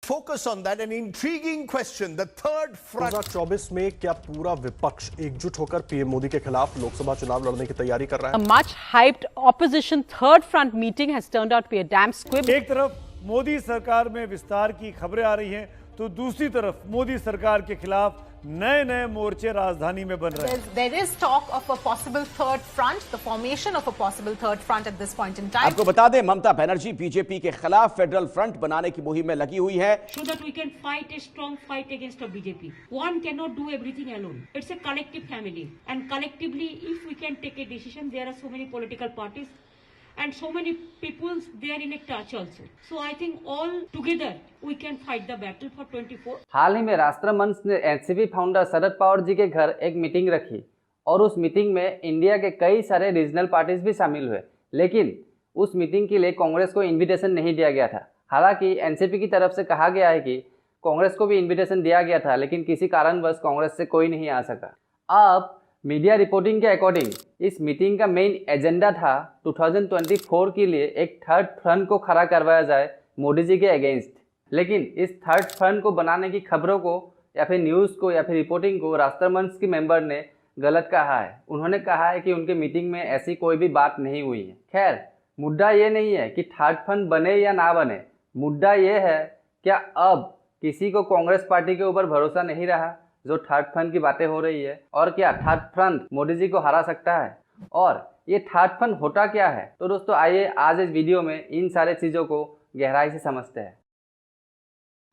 focus on that. An intriguing question. The third front. 2024 में क्या पूरा विपक्ष एकजुट होकर पीएम मोदी के खिलाफ लोकसभा चुनाव लड़ने की तैयारी कर रहा है? A much hyped opposition third front meeting has turned out to be a damn squib. एक तरफ मोदी सरकार में विस्तार की खबरें आ रही हैं, तो दूसरी तरफ मोदी सरकार के खिलाफ नए नए मोर्चे राजधानी में बन रहे हैं। There is talk of a possible third front, the formation of a possible third front at this point in time. आपको बता दें, ममता बनर्जी बीजेपी के खिलाफ फेडरल फ्रंट बनाने की मुहिम में लगी हुई है। So that we can fight a strong fight against the BJP. One cannot do everything alone. It's a collective family, and collectively, if we can take a decision, there are so many political parties and so many people, they are in a touch also. So I think all together we can fight the battle for 24. हाल ही में राष्ट्रमंच ने NCP founder Sharad Pawar ji के घर एक meeting रखी और उस meeting में India के कई सारे रीजनल पार्टीज भी शामिल हुए, लेकिन उस मीटिंग के लिए कांग्रेस को इनविटेशन नहीं दिया गया था। हालांकि एनसीपी की तरफ से कहा गया है कि कांग्रेस को भी इनविटेशन दिया गया था, लेकिन किसी कारणवश कांग्रेस से कोई नहीं आ सका। अब मीडिया रिपोर्टिंग के अकॉर्डिंग इस मीटिंग का मेन एजेंडा था 2024 के लिए एक थर्ड फ्रंट को खड़ा करवाया जाए मोदी जी के अगेंस्ट। लेकिन इस थर्ड फ्रंट को बनाने की खबरों को या फिर न्यूज़ को या फिर रिपोर्टिंग को राष्ट्रमंच के मेंबर ने गलत कहा है। उन्होंने कहा है कि उनके मीटिंग में ऐसी कोई भी बात नहीं हुई है। खैर, मुद्दा ये नहीं है कि थर्ड फ्रंट बने या ना बने, मुद्दा ये है क्या अब किसी को कांग्रेस पार्टी के ऊपर भरोसा नहीं रहा जो थर्ड फ्रंट की बातें हो रही है, और क्या थर्ड फ्रंट मोदी जी को हरा सकता है, और ये थर्ड फ्रंट होता क्या है। तो दोस्तों आइए आज इस वीडियो में इन सारे चीज़ों को गहराई से समझते हैं।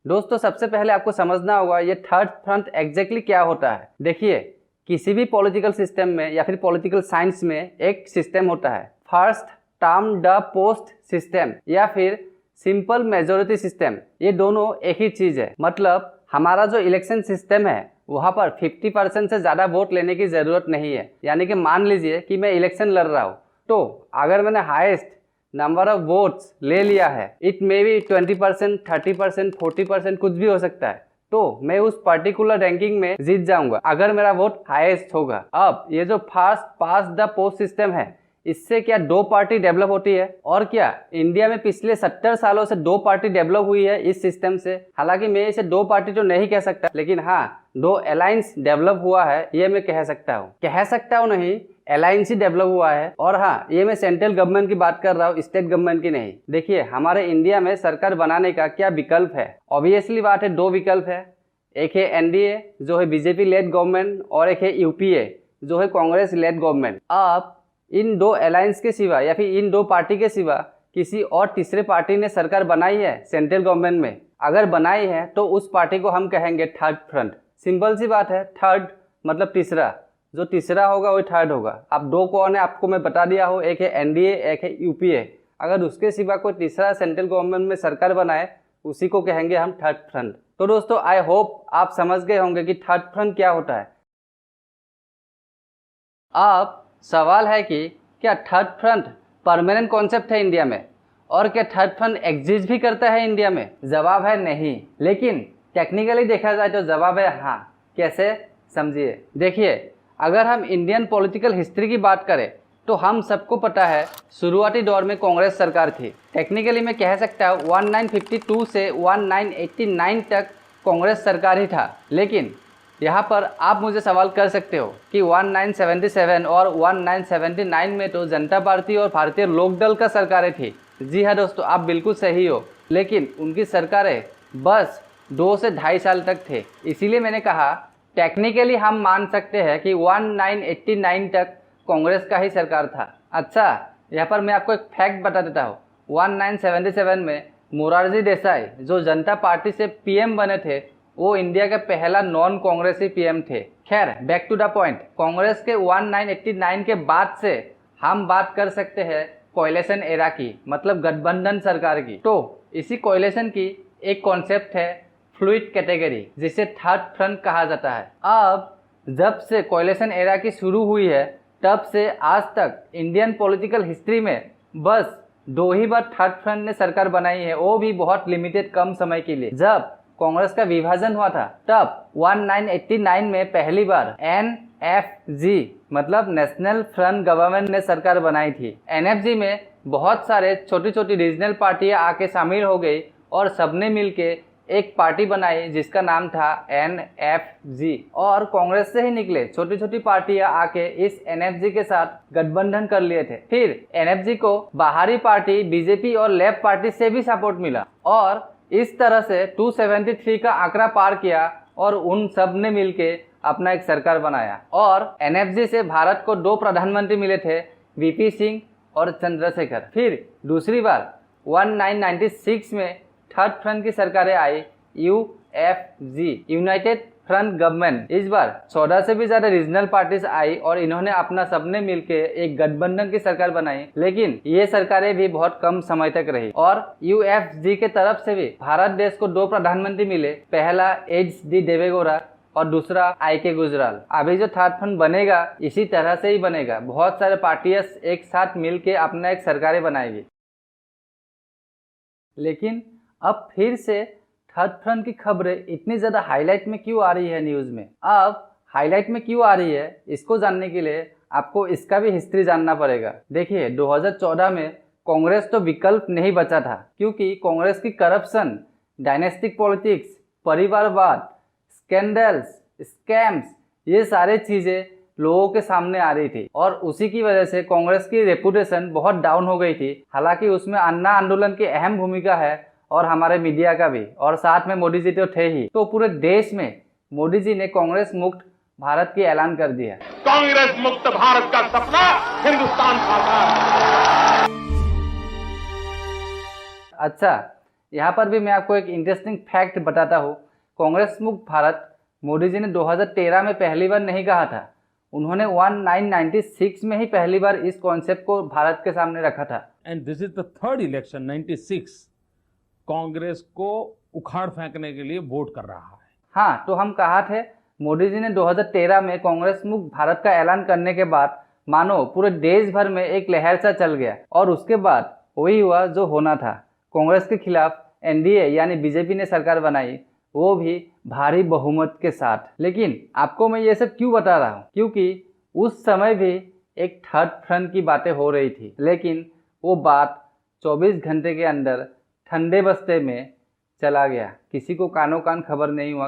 दोस्तों सबसे पहले आपको समझना होगा ये थर्ड फ्रंट एग्जैक्टली क्या होता है। देखिए, किसी भी पॉलिटिकल सिस्टम में या फिर पॉलिटिकल साइंस में एक सिस्टम होता है, first term the post system या फिर सिंपल मेजोरिटी सिस्टम। ये दोनों एक ही चीज़ है। मतलब हमारा जो इलेक्शन सिस्टम है वहाँ पर 50% से ज़्यादा वोट लेने की ज़रूरत नहीं है। यानी कि मान लीजिए कि मैं इलेक्शन लड़ रहा हूँ, तो अगर मैंने हाईएस्ट नंबर ऑफ वोट्स ले लिया है, इट मे बी 20%, 30%, 40%, कुछ भी हो सकता है, तो मैं उस पर्टिकुलर रैंकिंग में जीत जाऊंगा अगर मेरा वोट हाईएस्ट होगा। अब ये जो fast pass the post system है, इससे क्या दो पार्टी डेवलप होती है, और क्या इंडिया में पिछले 70 सालों से दो पार्टी डेवलप हुई है इस सिस्टम से। हालांकि मैं इसे दो पार्टी तो नहीं कह सकता, लेकिन हाँ दो अलायंस डेवलप हुआ है ये मैं कह सकता हूँ नहीं, अलायंस ही डेवलप हुआ है। और हाँ, ये मैं सेंट्रल गवर्नमेंट की बात कर रहा हूँ, स्टेट गवर्नमेंट की नहीं। देखिए, हमारे इंडिया में सरकार बनाने का क्या विकल्प है। ऑब्वियसली बात है, दो विकल्प है। एक है एनडीए जो है बीजेपी लेड गवर्नमेंट, और एक है यूपीए जो है कांग्रेस लेड गवर्नमेंट। आप इन दो अलायंस के सिवा या फिर इन दो पार्टी के सिवा किसी और तीसरे पार्टी ने सरकार बनाई है सेंट्रल गवर्नमेंट में? अगर बनाई है तो उस पार्टी को हम कहेंगे थर्ड फ्रंट। सिंपल सी बात है, थर्ड मतलब तीसरा, जो तीसरा होगा वही थर्ड होगा। अब दो कौन है आपको मैं बता दिया हूँ, एक है एनडीए, एक है यूपीए। अगर उसके सिवा कोई तीसरा सेंट्रल गवर्नमेंट में सरकार बनाए, उसी को कहेंगे हम थर्ड फ्रंट। तो दोस्तों आई होप आप समझ गए होंगे कि थर्ड फ्रंट क्या होता है। अब सवाल है कि क्या थर्ड फ्रंट परमानेंट कॉन्सेप्ट है इंडिया में, और क्या थर्ड फ्रंट एग्जिस्ट भी करता है इंडिया में? जवाब है नहीं, लेकिन टेक्निकली देखा जाए तो जवाब है हाँ। कैसे, समझिए। देखिए, अगर हम इंडियन पॉलिटिकल हिस्ट्री की बात करें तो हम सबको पता है शुरुआती दौर में कांग्रेस सरकार थी। टेक्निकली मैं कह सकता हूँ 1952 से 1989 तक कांग्रेस सरकार ही था। लेकिन यहाँ पर आप मुझे सवाल कर सकते हो कि 1977 और 1979 में तो जनता पार्टी और भारतीय लोक दल का सरकारें थी। जी हाँ दोस्तों, आप बिल्कुल सही हो, लेकिन उनकी सरकारें बस 2 से 2.5 साल तक थे। इसीलिए मैंने कहा टेक्निकली हम मान सकते हैं कि 1989 तक कांग्रेस का ही सरकार था। अच्छा, यहाँ पर मैं आपको एक फैक्ट बता देता हूँ। 1977 में मोरारजी देसाई जो जनता पार्टी से पीएम बने थे, वो इंडिया का पहला नॉन कांग्रेसी पीएम थे। खैर, back to the point. Congress के 1989 के बाद से हम बात कर सकते हैं कोएलिशन एरा की, मतलब गठबंधन सरकार की। तो इसी कोएलिशन की एक कॉन्सेप्ट है फ्लूइड कैटेगरी, जिसे थर्ड फ्रंट कहा जाता है। अब जब से कोएलिशन एरा की शुरू हुई है, तब से आज तक इंडियन पॉलिटिकल हिस्ट्री में बस 2 ही बार थर्ड फ्रंट ने सरकार बनाई है, वो भी बहुत लिमिटेड कम समय के लिए। जब कांग्रेस का विभाजन हुआ था तब 1989 में पहली बार एनएफजी मतलब नेशनल फ्रंट गवर्नमेंट ने सरकार बनाई थी। एनएफजी में बहुत सारे छोटी छोटी रीजनल पार्टियां आके शामिल हो गई और सबने मिलके एक पार्टी बनाई जिसका नाम था NFG, और कांग्रेस से ही निकले छोटी छोटी पार्टियां आके इस NFG के साथ गठबंधन कर लिए थे। फिर NFG को बाहरी पार्टी बीजेपी और लेफ्ट पार्टी से भी सपोर्ट मिला और इस तरह से 273 का आंकड़ा पार किया और उन सब ने मिलके अपना एक सरकार बनाया। और NFG से भारत को 2 प्रधानमंत्री मिले थे, VP सिंह और चंद्रशेखर। फिर दूसरी बार 1996 में थर्ड फ्रंट की सरकारें आई, UFG, यूनाइटेड फ्रंट गवर्नमेंट। इस बार 14 से भी ज्यादा रीजनल पार्टीज आई और इन्होंने अपना सबने मिलके एक गठबंधन की सरकार बनाई, लेकिन ये सरकारें भी बहुत कम समय तक रही। और UFG के तरफ से भी भारत देश को 2 प्रधानमंत्री मिले, पहला HD देवेगौड़ा और दूसरा IK गुजराल। अभी जो थर्ड फ्रंट बनेगा इसी तरह से ही बनेगा, बहुत सारे पार्टियां एक साथ मिलके अपना एक सरकारें बनाएगी। लेकिन अब फिर से थर्ड फ्रंट की खबरें इतनी ज़्यादा हाईलाइट में क्यों आ रही है न्यूज़ में? अब हाईलाइट में क्यों आ रही है, इसको जानने के लिए आपको इसका भी हिस्ट्री जानना पड़ेगा। देखिए 2014 में कांग्रेस तो विकल्प नहीं बचा था, क्योंकि कांग्रेस की करप्शन, डायनेस्टिक पॉलिटिक्स, परिवारवाद, स्कैंडल्स, स्कैम्स, ये सारे चीज़ें लोगों के सामने आ रही थी और उसी की वजह से कांग्रेस की रेपुटेशन बहुत डाउन हो गई थी। हालांकि उसमें अन्ना आंदोलन की अहम भूमिका है और हमारे मीडिया का भी, और साथ में मोदी जी तो थे ही। तो पूरे देश में मोदी जी ने कांग्रेस मुक्त भारत की ऐलान कर दिया। कांग्रेस मुक्त भारत का सपना हिंदुस्तान साकार। अच्छा, यहाँ पर भी मैं आपको एक इंटरेस्टिंग फैक्ट बताता हूँ। कांग्रेस मुक्त भारत मोदी जी ने 2013 में पहली बार नहीं कहा था, उन्होंने 1996 में ही पहली बार इस कॉन्सेप्ट को भारत के सामने रखा था। And this is the third election 96 Congress को उखाड़ फेंकने के लिए वोट कर रहा है। हाँ, तो हम कहा थे मोदी जी ने 2013 में कांग्रेस मुक्त भारत का ऐलान करने के बाद मानो पूरे देश भर में एक लहर सा चल गया और उसके बाद वही हुआ जो होना था। कांग्रेस के खिलाफ NDA यानी बीजेपी ने सरकार बनाई, वो भी भारी बहुमत के साथ। लेकिन आपको मैं ये सब क्यों बता रहा हूँ, क्योंकि उस समय भी एक थर्ड फ्रंट की बातें हो रही थी, लेकिन वो बात 24 घंटे के अंदर ठंडे बस्ते में चला गया। किसी को कानों कान खबर नहीं हुआ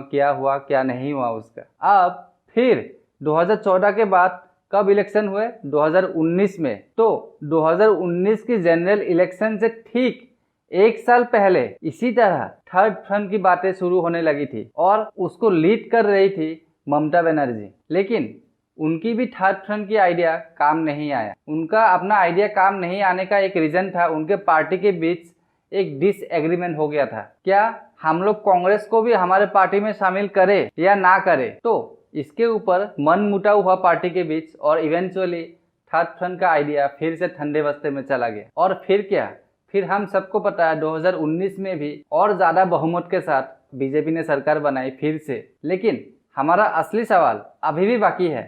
क्या नहीं हुआ उसका। अब फिर 2014 के बाद कब इलेक्शन हुए? 2019 में। तो 2019 की जनरल इलेक्शन से ठीक 1 साल पहले इसी तरह थर्ड फ्रंट की बातें शुरू होने लगी थी और उसको लीड कर रही थी ममता बनर्जी। लेकिन उनकी भी थर्ड फ्रंट की आइडिया काम नहीं आया। उनका अपना आइडिया काम नहीं आने का एक रीजन था, उनके पार्टी के बीच एक डिसएग्रीमेंट हो गया था। क्या हम लोग कांग्रेस को भी हमारे पार्टी में शामिल करें या ना करें? तो इसके ऊपर मन मुटाव हुआ पार्टी के बीच और इवेंचुअली थर्ड फ्रंट का आइडिया फिर से ठंडे बस्ते में चला गया। और फिर क्या, फिर हम सबको पता है 2019 में भी और ज़्यादा बहुमत के साथ बीजेपी ने सरकार बनाई फिर से। लेकिन हमारा असली सवाल अभी भी बाकी है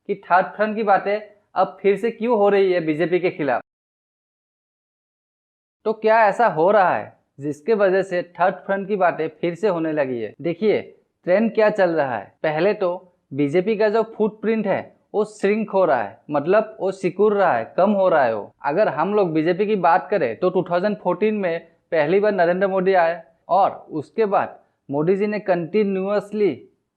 कि थर्ड फ्रंट की बातें अब फिर से क्यों हो रही है बीजेपी के खिलाफ। तो क्या ऐसा हो रहा है जिसके वजह से थर्ड फ्रंट की बातें फिर से होने लगी है? देखिए ट्रेंड क्या चल रहा है। पहले तो बीजेपी का जो फुटप्रिंट है वो श्रिंक हो रहा है, मतलब वो सिकुड़ रहा है, कम हो रहा है वो। अगर हम लोग बीजेपी की बात करें तो 2014 में पहली बार नरेंद्र मोदी आए और उसके बाद मोदी जी ने कंटिन्यूअसली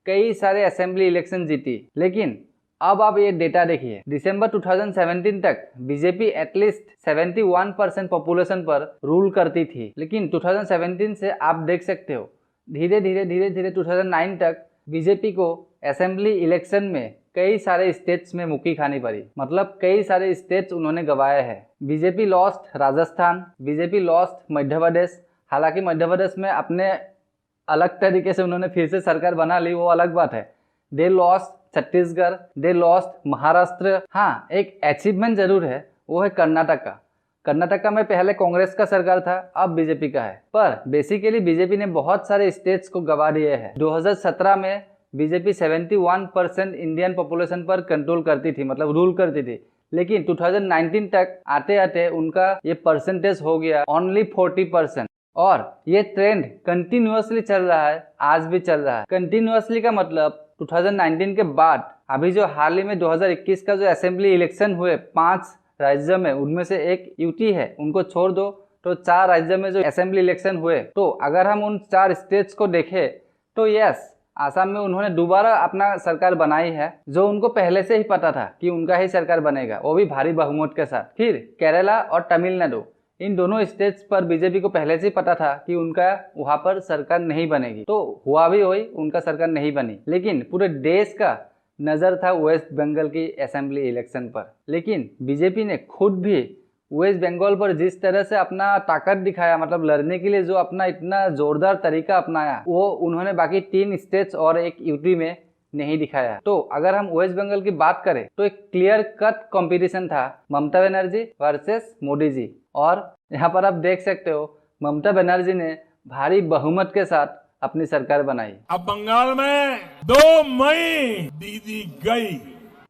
कई सारे असेंबली इलेक्शन जीती। लेकिन अब आप ये डेटा देखिए, दिसंबर 2017 तक बीजेपी एटलीस्ट 71% पॉपुलेशन पर रूल करती थी। लेकिन 2017 से आप देख सकते हो धीरे धीरे 2009 तक बीजेपी को असेंबली इलेक्शन में कई सारे स्टेट्स में मुक्की खानी पड़ी, मतलब कई सारे स्टेट्स उन्होंने गंवाए हैं। BJP lost Rajasthan, BJP lost Madhya Pradesh. हालांकि मध्य प्रदेश में अपने अलग तरीके से उन्होंने फिर से सरकार बना ली, वो अलग बात है। They lost Chhattisgarh, they lost Maharashtra. हाँ, एक अचीवमेंट जरूर है, वो है कर्नाटका। कर्नाटका में पहले कांग्रेस का सरकार था, अब बीजेपी का है। पर बेसिकली बीजेपी ने बहुत सारे स्टेट्स को गंवा दिए हैं। 2017 में बीजेपी 71% इंडियन पॉपुलेशन पर कंट्रोल करती थी, मतलब रूल करती थी। लेकिन 2019 तक आते आते उनका ये परसेंटेज हो गया ओनली 40%। और ये ट्रेंड कंटिन्यूअसली चल रहा है, आज भी चल रहा है। कंटिन्यूअसली का मतलब 2019 के बाद अभी जो हाल ही में 2021 का जो असेंबली इलेक्शन हुए 5 राज्यों में, उनमें से एक यूटी है, उनको छोड़ दो तो 4 राज्यों में जो असेंबली इलेक्शन हुए, तो अगर हम उन 4 स्टेट्स को देखें तो यस, आसाम में उन्होंने दोबारा अपना सरकार बनाई है, जो उनको पहले से ही पता था कि उनका ही सरकार बनेगा, वो भी भारी बहुमत के साथ। फिर केरला और तमिलनाडु, इन दोनों स्टेट्स पर बीजेपी को पहले से ही पता था कि उनका वहां पर सरकार नहीं बनेगी, तो हुआ भी वही, उनका सरकार नहीं बनी। लेकिन पूरे देश का नज़र था वेस्ट बंगाल की असेंबली इलेक्शन पर। लेकिन बीजेपी ने खुद भी वेस्ट बंगाल पर जिस तरह से अपना ताकत दिखाया, मतलब लड़ने के लिए जो अपना इतना जोरदार तरीका अपनाया, वो उन्होंने बाकी 3 स्टेट्स और एक यूपी में नहीं दिखाया। तो अगर हम वेस्ट बंगाल की बात करें तो एक क्लियर कट कंपटीशन था ममता बनर्जी वर्सेस मोदी जी, और यहाँ पर आप देख सकते हो ममता बनर्जी ने भारी बहुमत के साथ अपनी सरकार बनाई। अब बंगाल में 2 मई दीदी गई।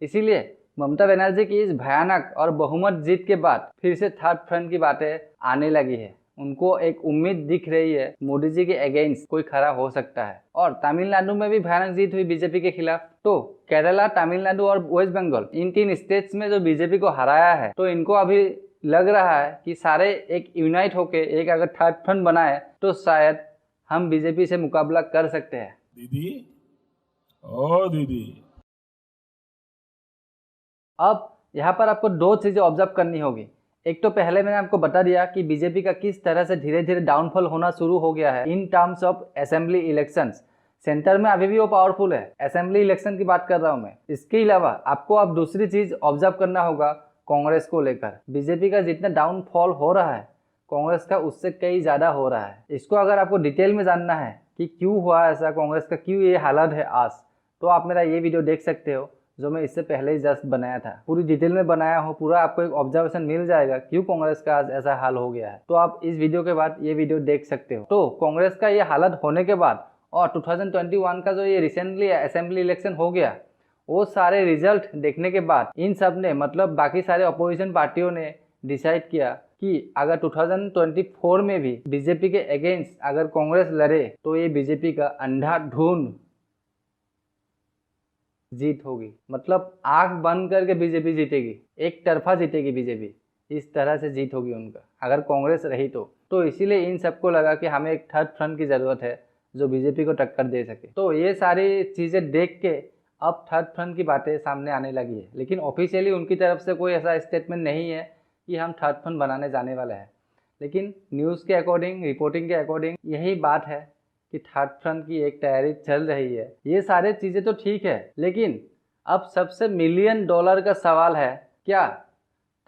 इसीलिए ममता बनर्जी की इस भयानक और बहुमत जीत के बाद फिर से थर्ड फ्रंट की बातें आने लगी है। उनको एक उम्मीद दिख रही है, मोदी जी के अगेंस्ट कोई खड़ा हो सकता है। और तमिलनाडु में भी भयानक जीत हुई बीजेपी के खिलाफ। तो केरला, तमिलनाडु और वेस्ट बंगाल, इन 3 स्टेट्स में जो बीजेपी को हराया है, तो इनको अभी लग रहा है कि सारे एक यूनाइट होके एक अगर थर्ड फ्रंट बनाए तो शायद हम बीजेपी से मुकाबला कर सकते हैं। दीदी, ओ दीदी, अब यहाँ पर आपको 2 चीजें ऑब्जर्व करनी होगी। एक तो पहले मैंने आपको बता दिया कि बीजेपी का किस तरह से धीरे धीरे डाउनफॉल होना शुरू हो गया है in terms of assembly elections. Centre में अभी भी वो पावरफुल है, असेंबली इलेक्शन की बात कर रहा हूँ मैं। इसके अलावा आपको अब दूसरी चीज ऑब्जर्व करना होगा कांग्रेस को लेकर। बीजेपी का जितना डाउनफॉल हो रहा है, कांग्रेस का उससे कई ज़्यादा हो रहा है। इसको अगर आपको डिटेल में जानना है कि क्यों हुआ ऐसा, कांग्रेस का क्यों ये हालत है आज, तो आप मेरा ये वीडियो देख सकते हो जो मैं इससे पहले ही जस्ट बनाया था। पूरी डिटेल में बनाया हो, पूरा आपको एक ऑब्जर्वेशन मिल जाएगा क्यों कांग्रेस का आज ऐसा हाल हो गया है। तो आप इस वीडियो के बाद ये वीडियो देख सकते हो। तो कांग्रेस का ये हालत होने के बाद और 2021 का जो ये रिसेंटली असेंबली इलेक्शन हो गया, वो सारे रिजल्ट देखने के बाद इन सब ने, मतलब बाकी सारे अपोजिशन पार्टियों ने डिसाइड किया कि अगर 2024 में भी बीजेपी के अगेंस्ट अगर कांग्रेस लड़े तो ये बीजेपी का अंधाधुंध जीत होगी। मतलब आंख बंद करके बीजेपी जीतेगी, एक तरफा जीतेगी बीजेपी, इस तरह से जीत होगी उनका अगर कांग्रेस रही तो इसीलिए इन सबको लगा कि हमें एक थर्ड फ्रंट की ज़रूरत है जो बीजेपी को टक्कर दे सके। तो ये सारी चीज़ें देख के अब थर्ड फ्रंट की बातें सामने आने लगी है। लेकिन ऑफिशियली उनकी तरफ से कोई ऐसा स्टेटमेंट नहीं है कि हम थर्ड फ्रंट बनाने जाने वाले हैं। लेकिन न्यूज़ के अकॉर्डिंग, रिपोर्टिंग के अकॉर्डिंग यही बात है कि थर्ड फ्रंट की एक तैयारी चल रही है। ये सारे चीज़ें तो ठीक है, लेकिन अब सबसे $1 मिलियन का सवाल है, क्या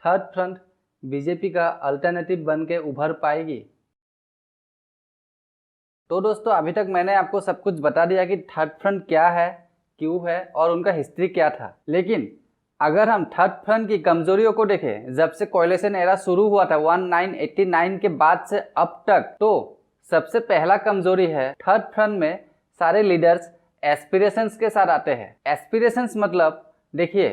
थर्ड फ्रंट बीजेपी का अल्टरनेटिव बन के उभर पाएगी? तो दोस्तों, अभी तक मैंने आपको सब कुछ बता दिया कि थर्ड फ्रंट क्या है, क्यों है और उनका हिस्ट्री क्या था। लेकिन अगर हम थर्ड फ्रंट की कमजोरियों को देखें, जब से कोएलिशन एरा शुरू हुआ था 1989 के बाद से अब तक, तो सबसे पहला कमजोरी है थर्ड फ्रंट में सारे लीडर्स एस्पिरेशंस के साथ आते हैं। एस्पिरेशंस मतलब देखिए,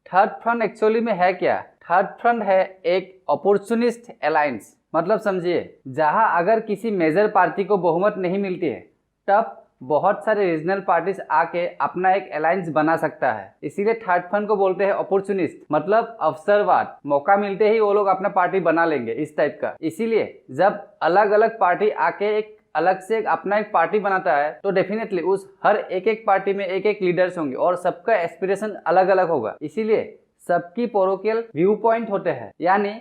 थर्ड फ्रंट एक्चुअली में है क्या? थर्ड फ्रंट है एक अपॉर्चुनिस्ट अलायंस। मतलब समझिए, जहां अगर किसी मेजर पार्टी को बहुमत नहीं मिलती है तब बहुत सारे रीजनल पार्टीज आके अपना एक अलायंस बना सकता है। इसीलिए थर्ड फ्रंट को बोलते हैं अपॉर्चुनिस्ट, मतलब अवसरवाद। मौका मिलते ही वो लोग अपना पार्टी बना लेंगे, इस टाइप का। इसीलिए जब अलग अलग पार्टी आके एक अलग से अपना एक पार्टी बनाता है तो डेफिनेटली उस हर एक पार्टी में एक लीडर्स होंगे और सबका एस्पिरेशन अलग अलग होगा। इसीलिए सबकी पैरोकियल व्यू पॉइंट होते हैं, यानी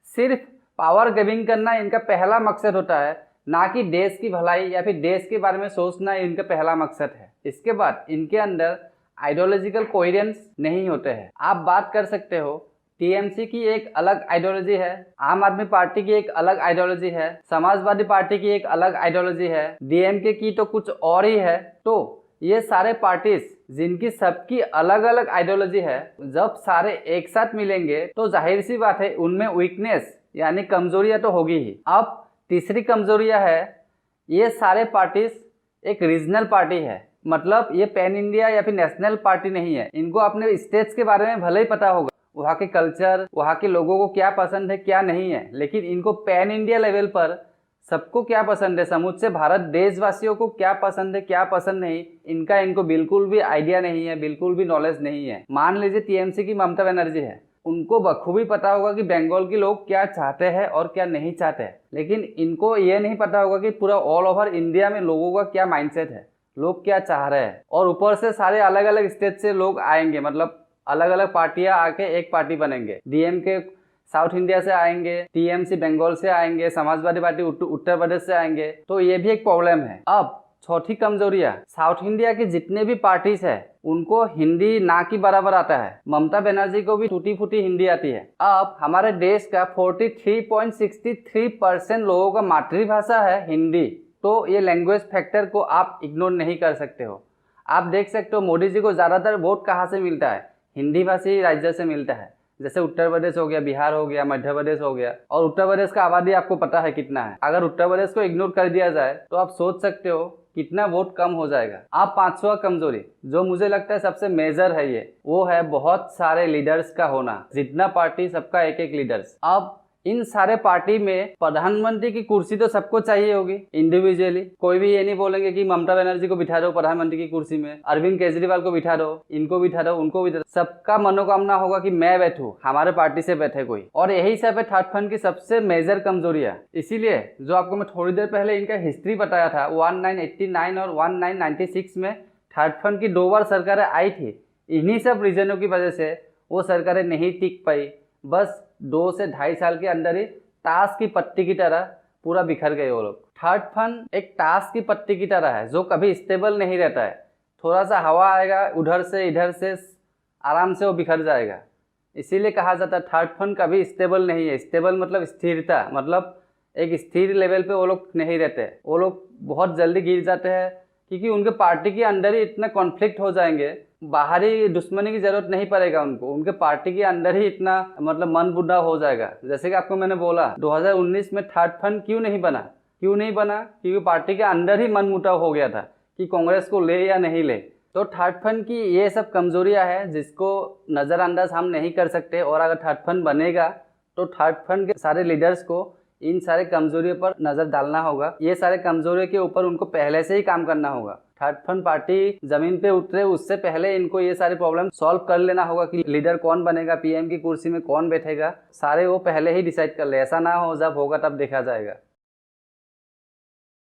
सिर्फ पावर गेविंग करना इनका पहला मकसद होता है, ना कि देश की भलाई या फिर देश के बारे में सोचना इनका पहला मकसद है। इसके बाद इनके अंदर आइडियोलॉजिकल कोहेरेंस नहीं होते हैं। आप बात कर सकते हो, टीएमसी की एक अलग आइडियोलॉजी है, आम आदमी पार्टी की एक अलग आइडियोलॉजी है, समाजवादी पार्टी की एक अलग आइडियोलॉजी है, डीएमके की तो कुछ और ही है। तो ये सारे पार्टीज जिनकी सबकी अलग अलग आइडियोलॉजी है, जब सारे एक साथ मिलेंगे तो जाहिर सी बात है उनमें वीकनेस यानी कमजोरियां तो होगी ही। अब तीसरी कमजोरियां है, ये सारे पार्टीज एक रीजनल पार्टी है, मतलब ये पैन इंडिया या फिर नेशनल पार्टी नहीं है। इनको अपने स्टेट्स के बारे में भले ही पता होगा, वहाँ के कल्चर, वहाँ के लोगों को क्या पसंद है क्या नहीं है, लेकिन इनको पैन इंडिया लेवल पर सबको क्या पसंद है, समूचे भारत देशवासियों को क्या पसंद है क्या पसंद नहीं, इनको बिल्कुल भी आइडिया नहीं है, बिल्कुल भी नॉलेज नहीं है। मान लीजिए टीएमसी की ममता बनर्जी है, उनको बखूबी पता होगा कि बंगाल के लोग क्या चाहते हैं और क्या नहीं चाहते हैं, लेकिन इनको ये नहीं पता होगा कि पूरा ऑल ओवर इंडिया में लोगों का क्या माइंडसेट है, लोग क्या चाह रहे हैं। और ऊपर से सारे अलग अलग स्टेट से लोग आएंगे, मतलब अलग अलग पार्टियां आके एक पार्टी बनेंगे। डीएमके साउथ इंडिया से आएंगे, टीएमसी बंगाल से आएंगे, समाजवादी पार्टी उत्तर प्रदेश से आएंगे। तो ये भी एक प्रॉब्लम है। अब चौथी कमजोरियां, साउथ इंडिया की जितने भी पार्टीज है उनको हिंदी ना की बराबर आता है। ममता बनर्जी को भी टूटी फूटी हिंदी आती है। अब हमारे देश का 43.63% लोगों का मातृभाषा है हिंदी। तो ये लैंग्वेज फैक्टर को आप इग्नोर नहीं कर सकते हो। आप देख सकते हो मोदी जी को ज़्यादातर वोट कहाँ से मिलता है, हिंदी भाषी राज्य से मिलता है। जैसे उत्तर प्रदेश हो गया, बिहार हो गया, मध्य प्रदेश हो गया। और उत्तर प्रदेश का आबादी आपको पता है कितना है। अगर उत्तर प्रदेश को इग्नोर कर दिया जाए तो आप सोच सकते हो कितना वोट कम हो जाएगा। आप पांचवा कमजोरी, जो मुझे लगता है सबसे मेजर है, ये वो है बहुत सारे लीडर्स का होना। जितना पार्टी सबका एक एक लीडर्स। अब इन सारे पार्टी में प्रधानमंत्री की कुर्सी तो सबको चाहिए होगी इंडिविजुअली। कोई भी ये नहीं बोलेंगे कि ममता बनर्जी को बिठा दो प्रधानमंत्री की कुर्सी में, अरविंद केजरीवाल को बिठा दो, इनको बिठा दो, उनको बिठा दो। सबका मनोकामना होगा कि मैं बैठूं, हमारे पार्टी से बैठे कोई। और यही सब है थर्ड फ्रंट की सबसे मेजर कमजोरियां। इसीलिए जो आपको मैं थोड़ी देर पहले इनका हिस्ट्री बताया था, 1989 और 1996 में थर्ड फ्रंट की 2 बार सरकारें आई थी। इन्हीं सब रीजनों की वजह से वो सरकारें नहीं टिक पाई। बस 2 से 2.5 साल के अंदर ही ताश की पत्ती की तरह पूरा बिखर गए वो लोग। थर्ड फ्रंट एक ताश की पत्ती की तरह है जो कभी स्टेबल नहीं रहता है। थोड़ा सा हवा आएगा उधर से इधर से, आराम से वो बिखर जाएगा। इसीलिए कहा जाता है थर्ड फ्रंट कभी स्टेबल नहीं है। स्टेबल मतलब स्थिरता, मतलब एक स्थिर लेवल पे वो लोग नहीं रहते। वो लोग बहुत जल्दी गिर जाते हैं क्योंकि उनके पार्टी के अंदर ही इतना कॉन्फ्लिक्ट हो जाएंगे, बाहरी दुश्मनी की जरूरत नहीं पड़ेगा उनको, उनके पार्टी के अंदर ही इतना मतलब मन बुढ़ा हो जाएगा। जैसे कि आपको मैंने बोला 2019 में थर्ड फ्रंट क्यों नहीं बना, क्योंकि पार्टी के अंदर ही मन मुटाव हो गया था कि कांग्रेस को ले या नहीं ले। तो थर्ड फ्रंट की ये सब कमजोरियां हैं जिसको नज़रअंदाज हम नहीं कर सकते। और अगर थर्ड फ्रंट बनेगा तो थर्ड फ्रंट के सारे लीडर्स को इन सारे कमजोरियों पर नज़र डालना होगा। ये सारे कमजोरियों के ऊपर उनको पहले से ही काम करना होगा। थर्ड फ्रंट पार्टी जमीन पे उतरे उससे पहले इनको ये सारे प्रॉब्लम सॉल्व कर लेना होगा कि लीडर कौन बनेगा, पीएम की कुर्सी में कौन बैठेगा, सारे वो पहले ही डिसाइड कर ले। ऐसा ना हो जब होगा तब देखा जाएगा।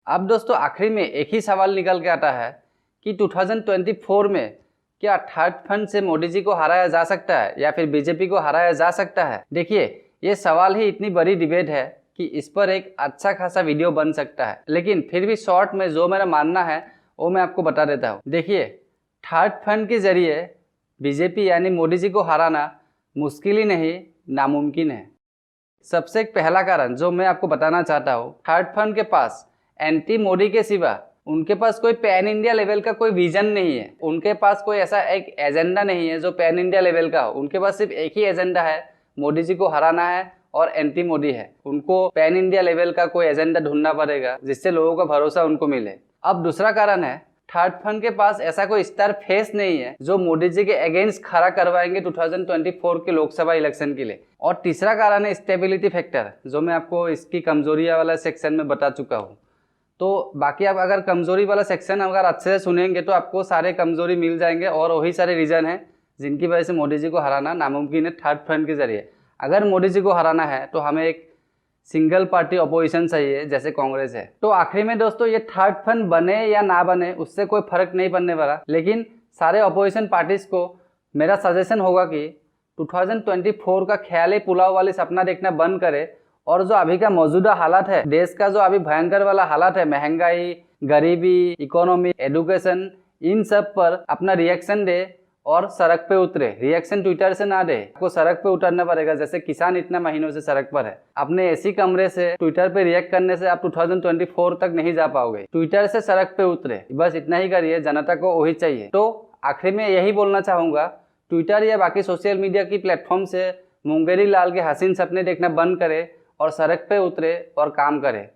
अब दोस्तों आखिरी में एक ही सवाल निकल के आता है कि 2024 में क्या थर्ड फ्रंट से मोदी जी को हराया जा सकता है या फिर बीजेपी को हराया जा सकता है। देखिए ये सवाल ही इतनी बड़ी डिबेट है कि इस पर एक अच्छा खासा वीडियो बन सकता है, लेकिन फिर भी शॉर्ट में जो मेरा मानना है वो मैं आपको बता देता हूँ। देखिए थर्ड फ्रंट के जरिए बीजेपी यानी मोदी जी को हराना मुश्किल ही नहीं, नामुमकिन है। सबसे पहला कारण जो मैं आपको बताना चाहता हूँ, थर्ड फ्रंट के पास एंटी मोदी के सिवा उनके पास कोई पैन इंडिया लेवल का कोई विजन नहीं है। उनके पास कोई ऐसा एक एजेंडा नहीं है जो पैन इंडिया लेवल का हो। उनके पास सिर्फ एक ही एजेंडा है, मोदी जी को हराना है और एंटी मोदी है। उनको पैन इंडिया लेवल का कोई एजेंडा ढूंढना पड़ेगा जिससे लोगों का भरोसा उनको मिले। अब दूसरा कारण है थर्ड फ्रंट के पास ऐसा कोई स्टार फेस नहीं है जो मोदी जी के अगेंस्ट खड़ा करवाएंगे 2024 के लोकसभा इलेक्शन के लिए। और तीसरा कारण है स्टेबिलिटी फैक्टर, जो मैं आपको इसकी कमजोरियां वाला सेक्शन में बता चुका हूँ। तो बाकी आप अगर कमजोरी वाला सेक्शन अगर अच्छे से सुनेंगे तो आपको सारे कमजोरी मिल जाएंगे और वही सारे रीजन हैं जिनकी वजह से मोदी जी को हराना नामुमकिन है थर्ड फ्रंट के जरिए। अगर मोदी जी को हराना है तो हमें एक सिंगल पार्टी अपोजिशन चाहिए जैसे कांग्रेस है। तो आखिरी में दोस्तों ये थर्ड फ्रंट बने या ना बने उससे कोई फर्क नहीं पड़ने वाला, लेकिन सारे अपोजिशन पार्टीज को मेरा सजेशन होगा कि 2024 का ख्याली पुलाव वाली सपना देखना बंद करे और जो अभी का मौजूदा हालात है, देश का जो अभी भयंकर वाला हालात है, महंगाई, गरीबी, इकोनॉमी, एडुकेशन, इन सब पर अपना रिएक्शन दे और सड़क पे उतरे। रिएक्शन ट्विटर से ना दे, आपको सड़क पे उतरना पड़ेगा। जैसे किसान इतना महीनों से सड़क पर है, अपने एसी कमरे से ट्विटर पे रिएक्ट करने से आप 2024 तक नहीं जा पाओगे। ट्विटर से सड़क पे उतरे, बस इतना ही करिए, जनता को वही चाहिए। तो आखिर में यही बोलना चाहूँगा, ट्विटर या बाकी सोशल मीडिया की प्लेटफॉर्म से मुंगेरी लाल के हसीन सपने देखना बंद करे और सड़क पे उतरे और काम करे।